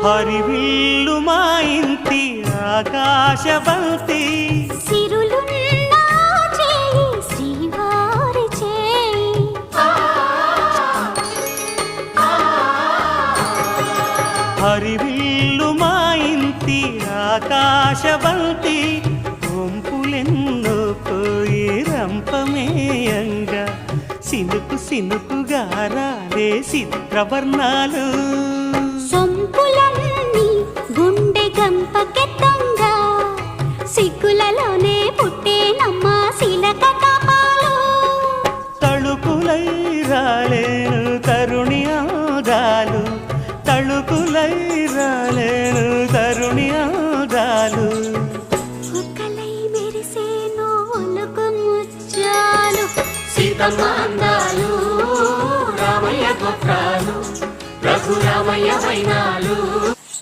హరివిల్లు మా ఇంటి ఆకాశబంతి సిరులున్న చేయి శ్రీవారి చేయి హరివిల్లు మా ఇంటి ఆకాశబంతి వంపులెన్నో పోయి రంపమేయంగా సినుకు సినుకుగా రాలే చిత్రవర్ణాలు సొంపులన్నీ గుండె గంపకెత్తంగా సిగ్గులలోనే పుట్టేనమ్మ శిలక కపాలు తళుకులై రాలేను తరుణి ఆదాలు తళుకులై రాలేను తరుణి ఆదాలు ఒక్కలై మెరిసేనో ఒలుకు ముచ్చాలు సీతమ్మ అందాలు రామయ్య గోత్రాలు రఘురామయ్య వైనాలు